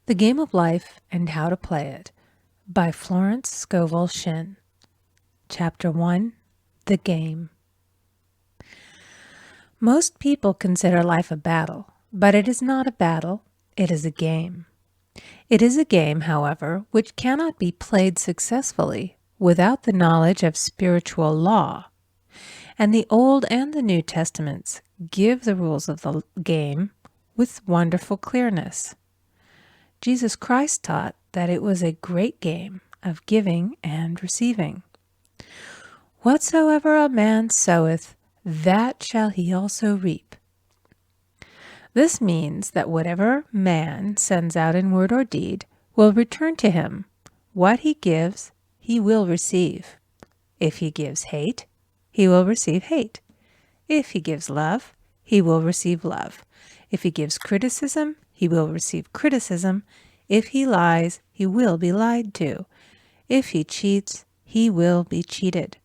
The Game of Life and How to Play It by Florence Scovel Shinn. Chapter 1. The Game. Most people consider life a battle, but it is not a battle, it is a game. It is a game, however, which cannot be played successfully without the knowledge of spiritual law. And the Old and the New Testaments give the rules of the game with wonderful clearness. Jesus Christ taught that it was a great game of giving and receiving. Whatsoever a man soweth, that shall he also reap. This means that whatever man sends out in word or deed will return to him. What he gives, he will receive. If he gives hate, he will receive hate. If he gives love, he will receive love. If he gives criticism, he will receive criticism. If he lies, he will be lied to. If he cheats, he will be cheated.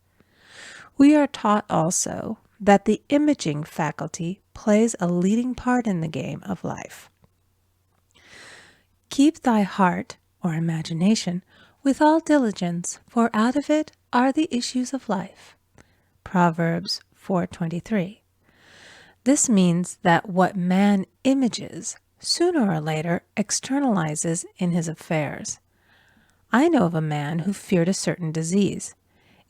We are taught also that the imaging faculty plays a leading part in the game of life. Keep thy heart, or imagination, with all diligence, for out of it are the issues of life. Proverbs 4:23. This means that what man images sooner or later externalizes in his affairs. I know of a man who feared a certain disease.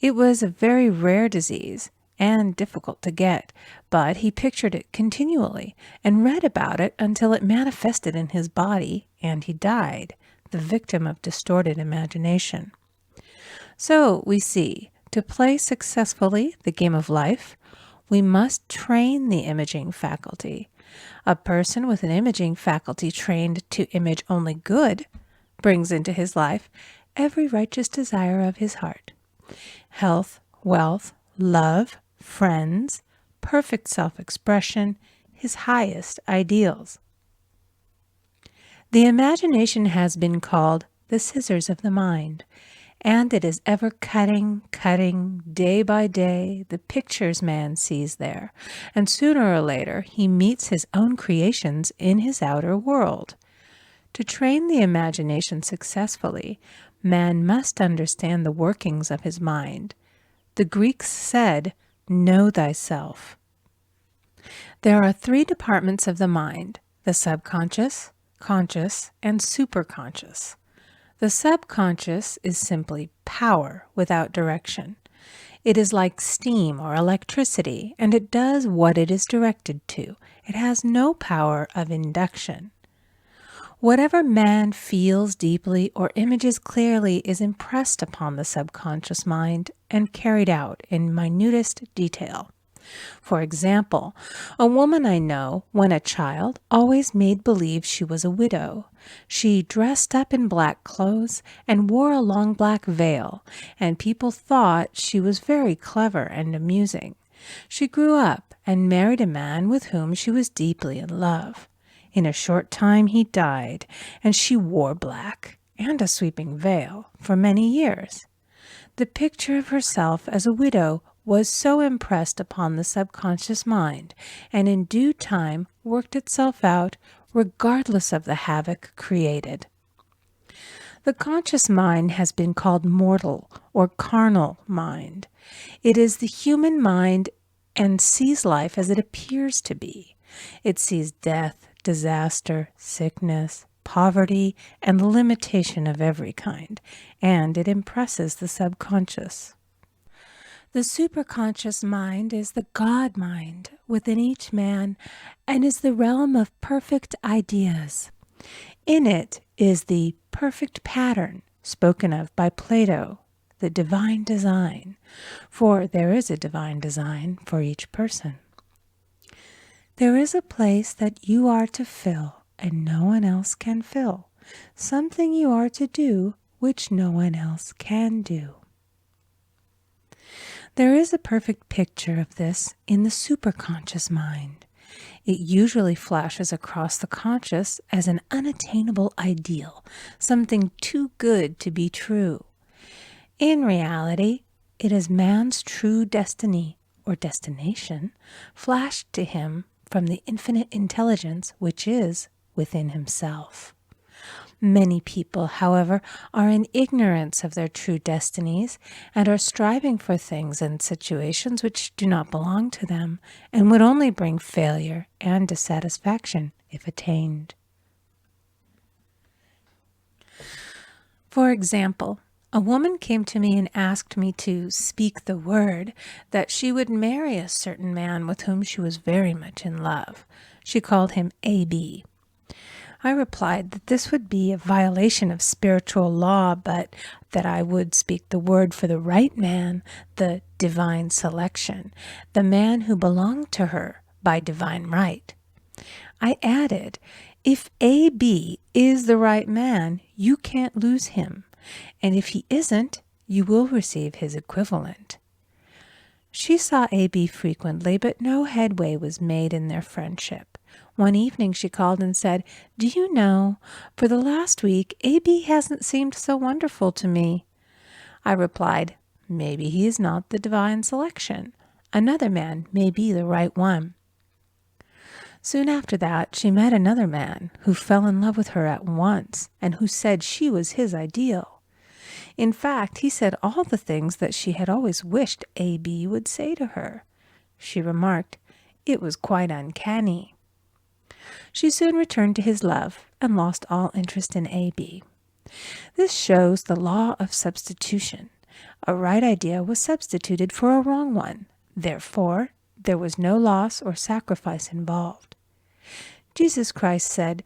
It was a very rare disease and difficult to get, but he pictured it continually and read about it until it manifested in his body and he died, the victim of distorted imagination. So we see, to play successfully the game of life, we must train the imaging faculty. A person with an imaging faculty trained to image only good brings into his life every righteous desire of his heart. Health, wealth, love, friends, perfect self-expression, his highest ideals. The imagination has been called the scissors of the mind, and it is ever cutting, day by day, the pictures man sees there, and sooner or later he meets his own creations in his outer world. To train the imagination successfully, man must understand the workings of his mind. The Greeks said, "Know thyself." There are three departments of the mind: the subconscious, conscious, and superconscious. The subconscious is simply power without direction. It is like steam or electricity, and it does what it is directed to. It has no power of induction. Whatever man feels deeply or images clearly is impressed upon the subconscious mind and carried out in minutest detail. For example, a woman I know, when a child, always made believe she was a widow. She dressed up in black clothes and wore a long black veil, and people thought she was very clever and amusing. She grew up and married a man with whom she was deeply in love. In a short time he died, and she wore black and a sweeping veil for many years. The picture of herself as a widow was so impressed upon the subconscious mind, and in due time worked itself out regardless of the havoc created. The conscious mind has been called mortal or carnal mind. It is the human mind and sees life as it appears to be. It sees death, disaster, sickness, poverty, and limitation of every kind, and it impresses the subconscious. The superconscious mind is the God mind within each man and is the realm of perfect ideas. In it is the perfect pattern spoken of by Plato, the divine design, for there is a divine design for each person. There is a place that you are to fill and no one else can fill, something you are to do which no one else can do. There is a perfect picture of this in the superconscious mind. It usually flashes across the conscious as an unattainable ideal, something too good to be true. In reality, it is man's true destiny or destination flashed to him from the infinite intelligence which is within himself. Many people, however, are in ignorance of their true destinies and are striving for things and situations which do not belong to them and would only bring failure and dissatisfaction if attained. For example, a woman came to me and asked me to speak the word that she would marry a certain man with whom she was very much in love. She called him A.B. I replied that this would be a violation of spiritual law, but that I would speak the word for the right man, the divine selection, the man who belonged to her by divine right. I added, if A.B. is the right man, you can't lose him, and if he isn't, you will receive his equivalent. She saw A.B. frequently, but no headway was made in their friendship. One evening she called and said, "Do you know, for the last week, A.B. hasn't seemed so wonderful to me." I replied, "Maybe he is not the divine selection. Another man may be the right one." Soon after that, she met another man who fell in love with her at once and who said she was his ideal. In fact, he said all the things that she had always wished A.B. would say to her. She remarked, it was quite uncanny. She soon returned to his love and lost all interest in A.B. This shows the law of substitution. A right idea was substituted for a wrong one. Therefore, there was no loss or sacrifice involved. Jesus Christ said,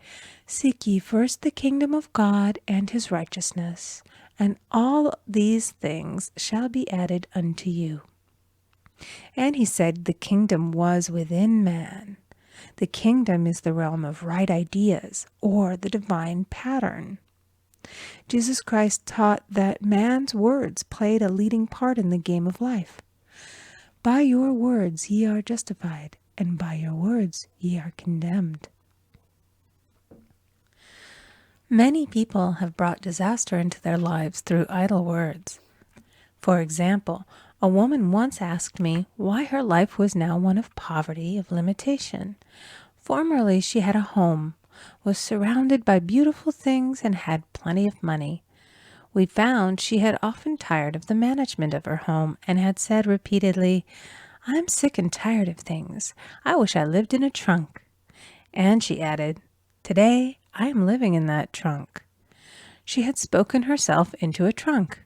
"Seek ye first the kingdom of God and his righteousness, and all these things shall be added unto you." And he said the kingdom was within man. The kingdom is the realm of right ideas, or the divine pattern. Jesus Christ taught that man's words played a leading part in the game of life. By your words ye are justified, and by your words ye are condemned. Many people have brought disaster into their lives through idle words. For example, a woman once asked me why her life was now one of poverty, of limitation. Formerly she had a home, was surrounded by beautiful things, and had plenty of money. We found she had often tired of the management of her home and had said repeatedly, "I'm sick and tired of things. I wish I lived in a trunk." And she added, "Today I am living in that trunk." She had spoken herself into a trunk.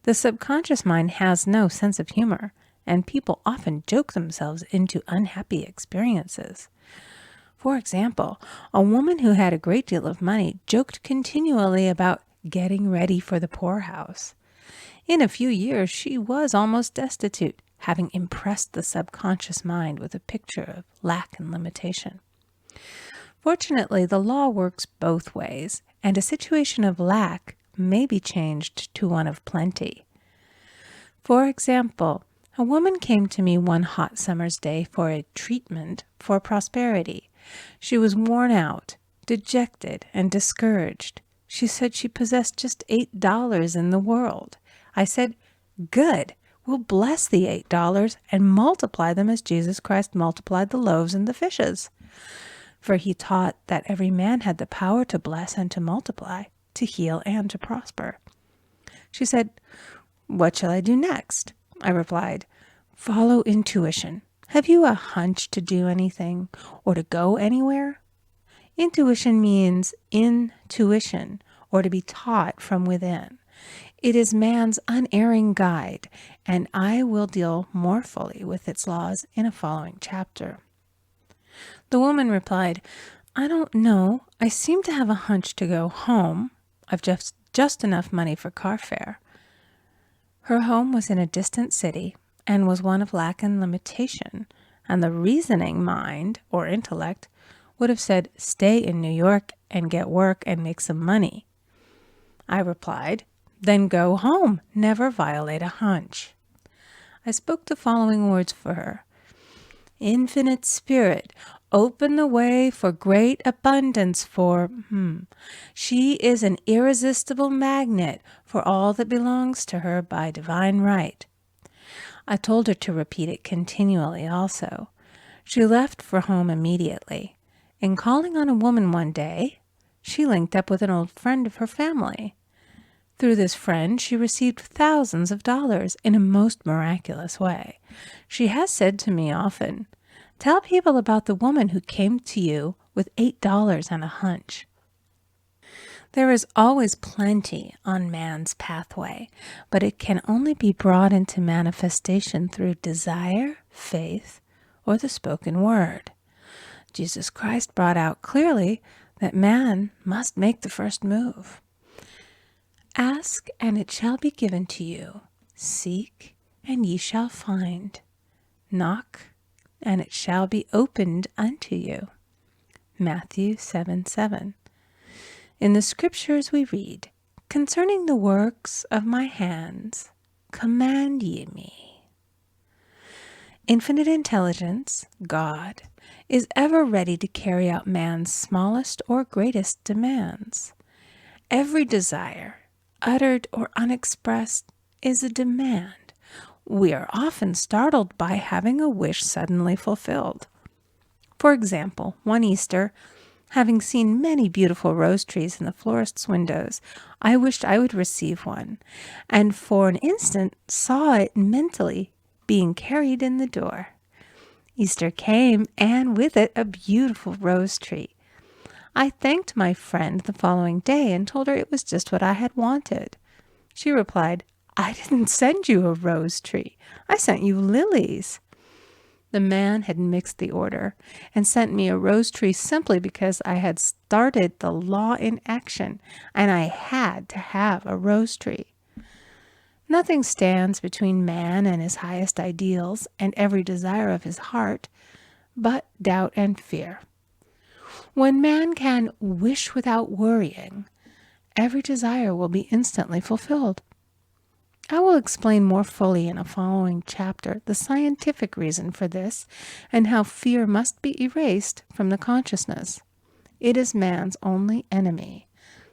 The subconscious mind has no sense of humor, and people often joke themselves into unhappy experiences. For example, a woman who had a great deal of money joked continually about getting ready for the poorhouse. In a few years, she was almost destitute, having impressed the subconscious mind with a picture of lack and limitation. Fortunately, the law works both ways, and a situation of lack may be changed to one of plenty. For example, a woman came to me one hot summer's day for a treatment for prosperity. She was worn out, dejected, and discouraged. She said she possessed just $8 in the world. I said, "Good. We'll bless the $8 and multiply them as Jesus Christ multiplied the loaves and the fishes." For he taught that every man had the power to bless and to multiply, to heal and to prosper. She said, "What shall I do next?" I replied, "Follow intuition. Have you a hunch to do anything or to go anywhere?" Intuition means intuition, or to be taught from within. It is man's unerring guide, and I will deal more fully with its laws in a following chapter. The woman replied, "I don't know. I seem to have a hunch to go home. I've just enough money for car fare." Her home was in a distant city and was one of lack and limitation, and the reasoning mind, or intellect, would have said, "Stay in New York and get work and make some money." I replied, "Then go home. Never violate a hunch." I spoke the following words for her. "Infinite Spirit, open the way for great abundance for She is an irresistible magnet for all that belongs to her by divine right." I told her to repeat it continually also. She left for home immediately. In calling on a woman one day, she linked up with an old friend of her family. Through this friend, she received thousands of dollars in a most miraculous way. She has said to me often, "Tell people about the woman who came to you with $8 and a hunch." There is always plenty on man's pathway, but it can only be brought into manifestation through desire, faith, or the spoken word. Jesus Christ brought out clearly that man must make the first move. Ask, and it shall be given to you. Seek, and ye shall find. Knock, and it shall be opened unto you. Matthew 7:7. In the scriptures we read, "Concerning the works of my hands, command ye me." Infinite intelligence, God, is ever ready to carry out man's smallest or greatest demands. Every desire, uttered or unexpressed, is a demand. We are often startled by having a wish suddenly fulfilled. For example, one Easter, having seen many beautiful rose trees in the florist's windows, I wished I would receive one, and for an instant saw it mentally being carried in the door. Easter came, and with it a beautiful rose tree. I thanked my friend the following day and told her it was just what I had wanted. She replied, "I didn't send you a rose tree. I sent you lilies." The man had mixed the order and sent me a rose tree simply because I had started the law in action and I had to have a rose tree. Nothing stands between man and his highest ideals and every desire of his heart but doubt and fear. When man can wish without worrying, every desire will be instantly fulfilled. I will explain more fully in a following chapter the scientific reason for this and how fear must be erased from the consciousness. It is man's only enemy.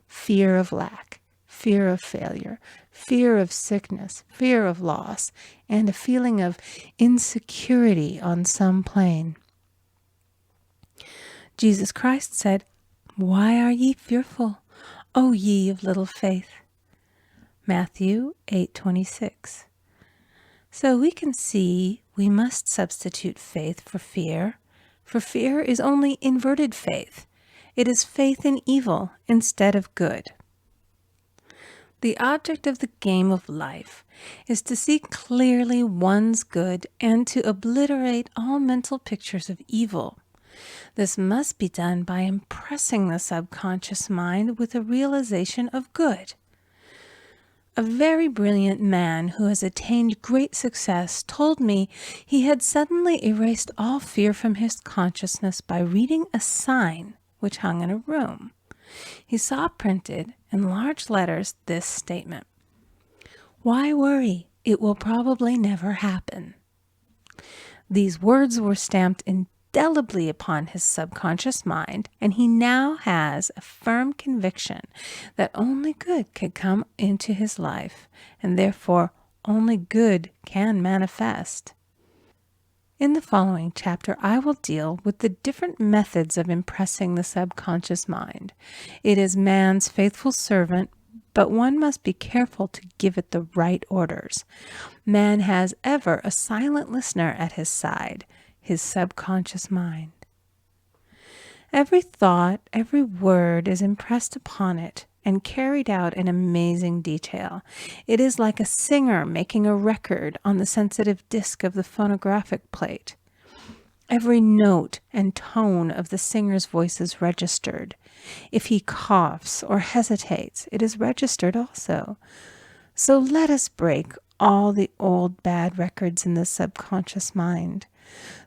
Fear of lack, fear of failure, fear of sickness, fear of loss, and a feeling of insecurity on some plane. Jesus Christ said, "Why are ye fearful, O ye of little faith?" Matthew 8:26. So we can see we must substitute faith for fear is only inverted faith. It is faith in evil instead of good. The object of the game of life is to see clearly one's good and to obliterate all mental pictures of evil. This must be done by impressing the subconscious mind with a realization of good. A very brilliant man who has attained great success told me he had suddenly erased all fear from his consciousness by reading a sign which hung in a room. He saw printed in large letters this statement: "Why worry? It will probably never happen." These words were stamped indelibly upon his subconscious mind, and he now has a firm conviction that only good can come into his life, and therefore only good can manifest. In the following chapter, I will deal with the different methods of impressing the subconscious mind. It is man's faithful servant, but one must be careful to give it the right orders. Man has ever a silent listener at his side, his subconscious mind. Every thought, every word is impressed upon it and carried out in amazing detail. It is like a singer making a record on the sensitive disc of the phonographic plate. Every note and tone of the singer's voice is registered. If he coughs or hesitates, it is registered also. So let us break all the old bad records in the subconscious mind,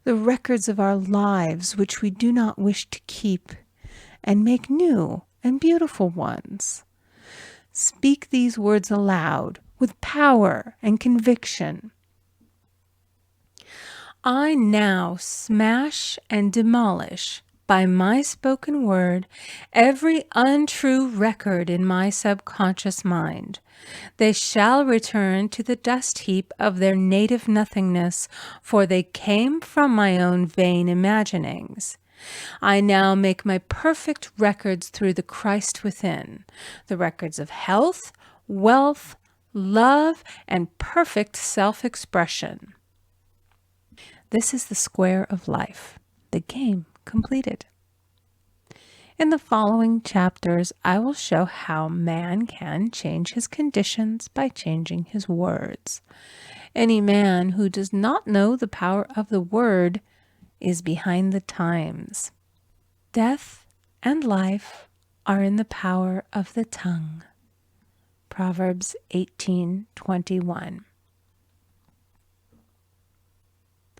the records of our lives which we do not wish to keep, and make new and beautiful ones. Speak these words aloud with power and conviction. I now smash and demolish by my spoken word every untrue record in my subconscious mind. They shall return to the dust heap of their native nothingness, for they came from my own vain imaginings. I now make my perfect records through the Christ within, the records of health, wealth, love, and perfect self-expression. This is the square of life, the game completed. In the following chapters, I will show how man can change his conditions by changing his words. Any man who does not know the power of the word is behind the times. Death and life are in the power of the tongue. Proverbs 18:21.